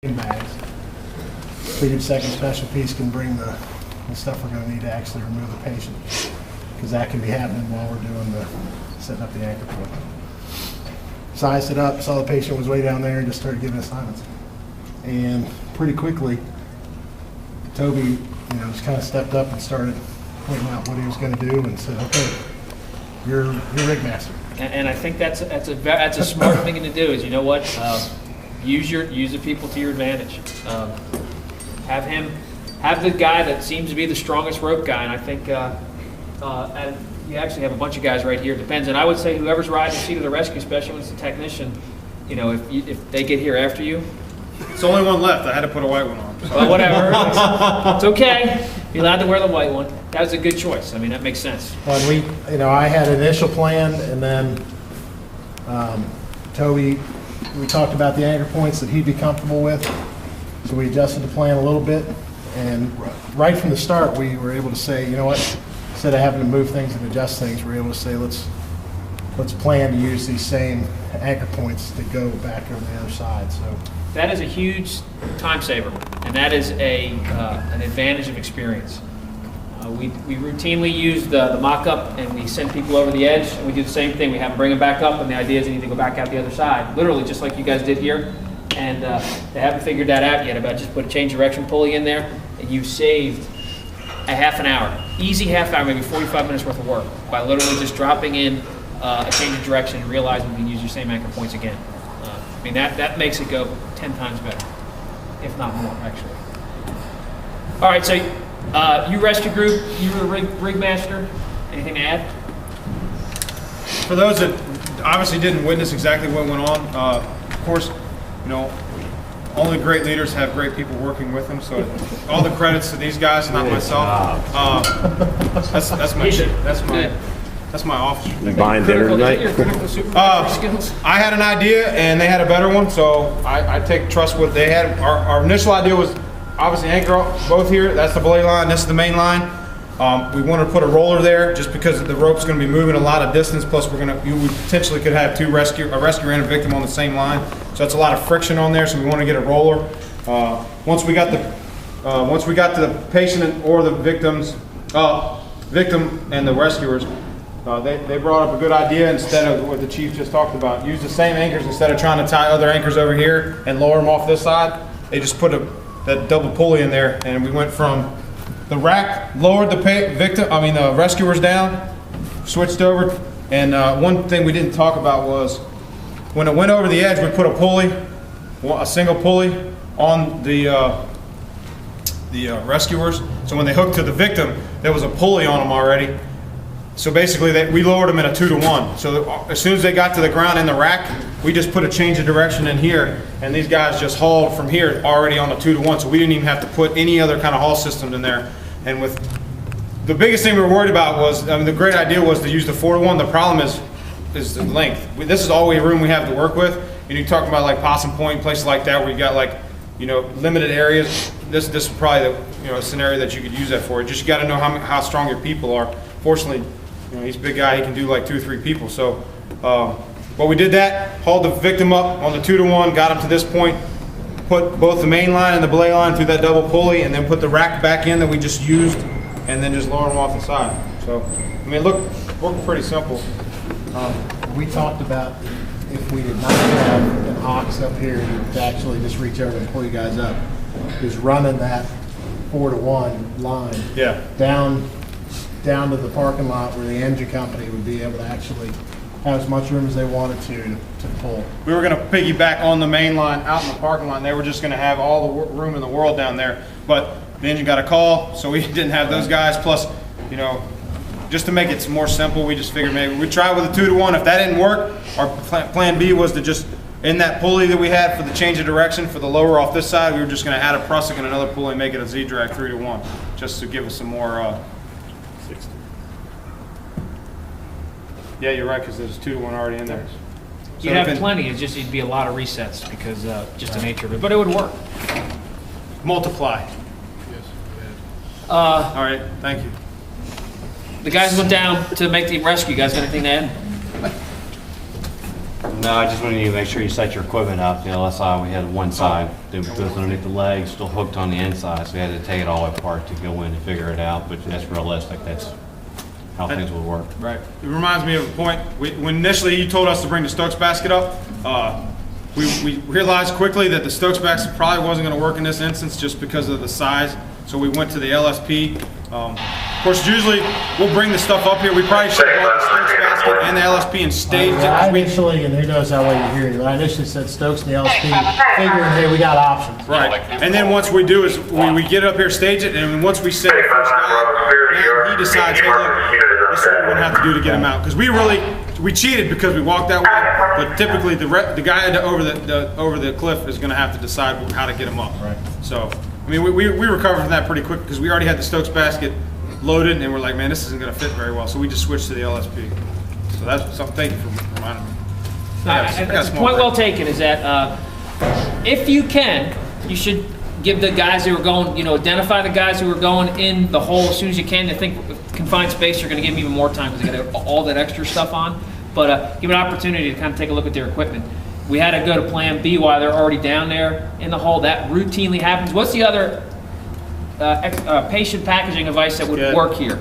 bags. Figured second special piece can bring the stuff we're going to need to actually remove the patient, because that can be happening while we're doing the setting up the anchor point. Sized it up, saw the patient was way down there, and just started giving assignments. And pretty quickly, Toby, just kind of stepped up and started pointing out what he was going to do, and said, "Okay, you're rig master." And I think that's a smart thing to do. Is use the people to your advantage. Have the guy that seems to be the strongest rope guy, and I think and you actually have a bunch of guys right here. It depends, and I would say whoever's riding the seat of the rescue, especially when it's the technician, if they get here after you. It's the only one left. I had to put a white one on. So. Well, whatever. It's okay. You're allowed to wear the white one. That was a good choice. I mean, that makes sense. Well, I had an initial plan, and then Toby, we talked about the anchor points that he'd be comfortable with, so we adjusted the plan a little bit, and right from the start, we were able to say, you know what, instead of having to move things and adjust things, we're able to say, let's plan to use these same anchor points that go back over the other side. So that is a huge time saver, and that is an advantage of experience. We routinely use the mock-up, and we send people over the edge, and we do the same thing. We have them bring them back up, and the idea is they need to go back out the other side, literally just like you guys did here. And they haven't figured that out yet, about just put a change direction pulley in there, and you've saved a half an hour, easy half hour, maybe 45 minutes worth of work, by literally just dropping in a change of direction and realizing you can use your same anchor points again. That makes it go 10 times better, if not more, actually. All right, so you rescue group, you were a rig master. Anything to add? For those that obviously didn't witness exactly what went on, of course, only great leaders have great people working with them. So all the credits to these guys, not myself. That's my shit. That's my officer thing. Buying dinner tonight? Your critical supervisory skills. I had an idea, and they had a better one, so I take trust what they had. Our initial idea was obviously anchor both here. That's the belay line. This is the main line. We wanted to put a roller there just because the rope's going to be moving a lot of distance. Plus, we potentially could have a rescuer and a victim on the same line. So that's a lot of friction on there. So we want to get a roller. Once we got to the patient or the victim and the rescuers, they brought up a good idea. Instead of what the chief just talked about, use the same anchors instead of trying to tie other anchors over here and lower them off this side. They just put that double pulley in there, and we went from the rack, lowered the rescuers down, switched over, and one thing we didn't talk about was when it went over the edge, we put a single pulley on the rescuers. So when they hooked to the victim, there was a pulley on them already. So basically, we lowered them in a 2-to-1. So as soon as they got to the ground in the rack, we just put a change of direction in here, and these guys just hauled from here already on a 2-to-1. So we didn't even have to put any other kind of haul system in there. And with the biggest thing we were worried about was, the great idea was to use the 4-to-1. The problem is the length. This is all the room we have to work with. You talk about like Possum Point, places like that where you got limited areas. This is probably a scenario that you could use that for. Just you got to know how strong your people are. Fortunately, he's a big guy. He can do like 2 or 3 people. So, we did that. Hauled the victim up on the 2-to-1. Got him to this point. Put both the main line and the belay line through that double pulley, and then put the rack back in that we just used, and then just lower them off the side. So, looked pretty simple. We talked about if we did not have an ox up here to actually just reach over and pull you guys up, is running that 4-to-1 line down to the parking lot where the engine company would be able to actually have as much room as they wanted to pull. We were going to piggyback on the main line out in the parking lot, and they were just going to have all the room in the world down there. But the engine got a call, so we didn't have those guys. Plus, just to make it more simple, we just figured maybe we'd try with a 2-to-1. If that didn't work, our plan B was to just, in that pulley that we had for the change of direction for the lower off this side, we were just going to add a Prusik and another pulley and make it a Z-drag 3-to-1, just to give us some more. 60. Yeah, you're right, because there's 2-to-1 already in there. You'd have plenty. It's just it'd be a lot of resets because just the nature of it. But it would work. Multiply. Yes. All right, thank you. The guys went down to make the rescue. You guys got anything to add? No, I just wanted you to make sure you set your equipment up. The LSI, we had one side that goes underneath the leg, still hooked on the inside, so we had to take it all apart to go in and figure it out, but that's realistic. That's how things will work. Right. It reminds me of a point, when initially you told us to bring the Stokes basket up, we realized quickly that the Stokes basket probably wasn't going to work in this instance just because of the size, so we went to the LSP. Of course, usually we'll bring the stuff up here. We probably should have brought the Stokes basket and the LSP and staged I it. initially, and who knows how well you're hearing, I initially said Stokes and the LSP, figuring, hey, we got options. Right. And then once we do is we get it up here, stage it, and once we send the first guy, then he decides, hey, look, this is what we're going to have to do to get him out. Because we cheated because we walked that way, but typically the guy over the cliff is going to have to decide how to get him up. Right. So, I mean, we recovered from that pretty quick because we already had the Stokes basket loaded, and we're like, man, this isn't going to fit very well. So we just switched to the LSP. So that's something. Thank you for reminding me. That's a point well taken, is that if you can, you should give the guys who are going, identify the guys who are going in the hole as soon as you can. I think confined space, you're going to give them even more time because they got all that extra stuff on. But give an opportunity to kind of take a look at their equipment. We had to go to plan B while they're already down there in the hole. That routinely happens. What's the other patient packaging device that would Sked. work here?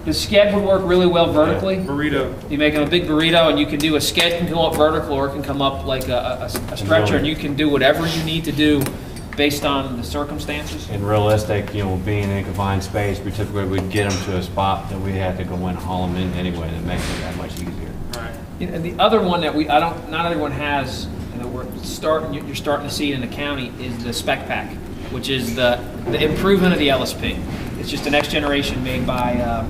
The sked would work really well vertically. Burrito. You make a big burrito, and you can do a sked can come up vertical, or it can come up like a stretcher, and you can do whatever you need to do based on the circumstances. And realistic, being in confined space, we typically would get them to a spot that we had to go in and haul them in anyway, and it makes it that much easier. Right. And the other one that not everyone has, and that you're starting to see it in the county, is the Spec Pack, which is the improvement of the LSP. It's just the next generation made by, I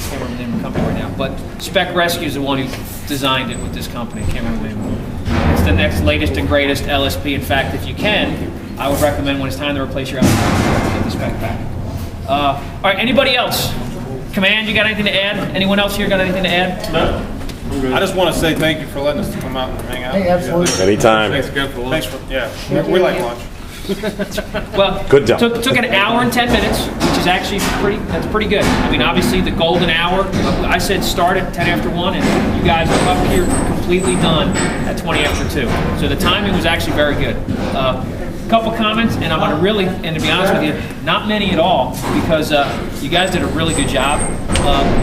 can't remember the name of the company right now, but Spec Rescue is the one who designed it with this company. I can't remember the name. It's the next latest and greatest LSP. In fact, if you can, I would recommend when it's time to replace your LSP, get the Spec Pack. All right, anybody else? Command, you got anything to add? Anyone else here got anything to add? No. I just want to say thank you for letting us come out and hang out. Hey, absolutely. Anytime. Thanks for, yeah, we like lunch. Well, Good job. Took an hour and 10 minutes, which is actually pretty good. I mean, obviously the golden hour, I said start at 10 after 1, and you guys are up here completely done at 20 after 2. So the timing was actually very good. Couple comments, and I'm gonna really, and to be honest with you, not many at all, because you guys did a really good job.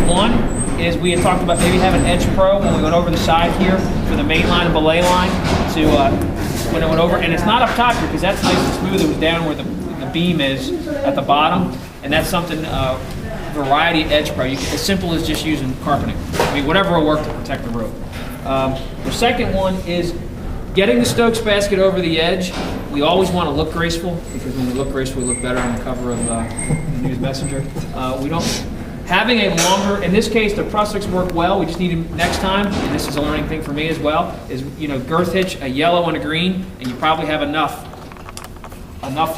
One is we had talked about maybe having Edge Pro when we went over the side here for the main line and belay line to when it went over, and it's not up top here because that's nice and smooth. It was down where the beam is at the bottom, and that's something Variety Edge Pro. As simple as just using carpeting. I mean, whatever will work to protect the rope. The second one is getting the Stokes basket over the edge. We always want to look graceful, because when we look graceful, we look better on the cover of the News Messenger. Having a longer, in this case, the Prussics work well. We just need them next time, and this is a learning thing for me as well, is, girth hitch, a yellow and a green, and you probably have enough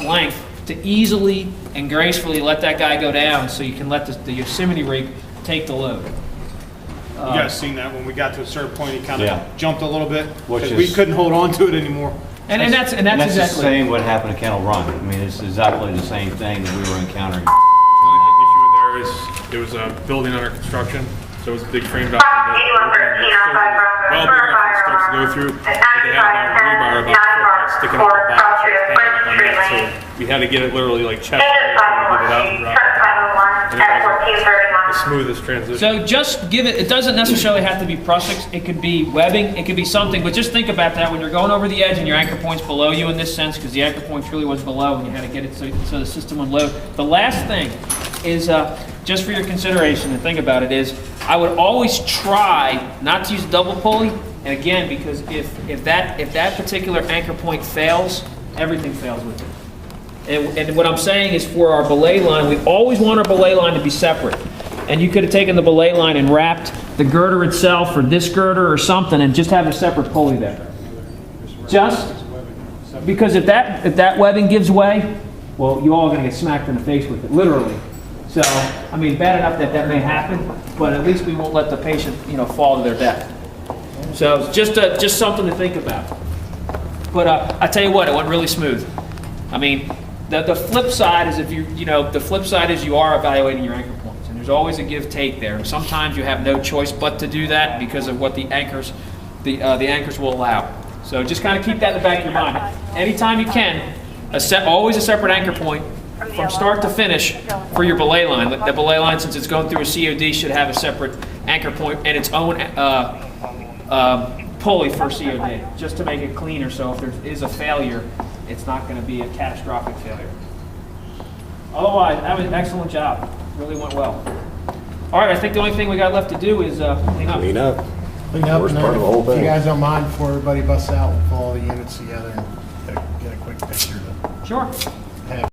length to easily and gracefully let that guy go down so you can let the Yosemite rig take the load. You guys seen that when we got to a certain point, he kind of Yeah. jumped a little bit Which because we is- couldn't hold on to it anymore. And that's And that's the exactly. same what happened to Kettle Run. I mean, it's exactly the same thing that we were encountering. The only big issue with there is it was a building under construction, so it was a big frame down. Well big enough for the Stokes to go through, but they had a rebar about 4 feet sticking up the box, so we had to get it literally like chest to get it out and rock. And it wasn't the smoothest transition. So just give it, it doesn't necessarily have to be Prussics, it could be webbing, it could be something, but just think about that when you're going over the edge and your anchor point's below you in this sense, because the anchor point really was below and you had to get it so the system would load. The last thing is, just for your consideration and think about it, is I would always try not to use double pulley, and again, because if that particular anchor point fails, everything fails with it. And what I'm saying is for our belay line, we always want our belay line to be separate. And you could have taken the belay line and wrapped the girder itself or this girder or something and just have a separate pulley there. Just because if that webbing gives way, well, you all are going to get smacked in the face with it, literally. So, I mean, bad enough that may happen, but at least we won't let the patient, fall to their death. So just something to think about. But I tell you what, it went really smooth. I mean, the flip side is you are evaluating your anchor points, and there's always a give-take there. And sometimes you have no choice but to do that because of what the anchors the anchors will allow. So just kind of keep that in the back of your mind. Anytime you can, always a separate anchor point from start to finish for your belay line. The belay line, since it's going through a COD, should have a separate anchor point and its own pulley for COD, just to make it cleaner, so if there is a failure, it's not going to be a catastrophic failure. Otherwise, that was an excellent job. Really went well. All right, I think the only thing we got left to do is clean up. Clean up, Worst and part of the whole if you thing. guys don't mind, before everybody busts out, we'll pull all the units together and get a quick picture to Sure. have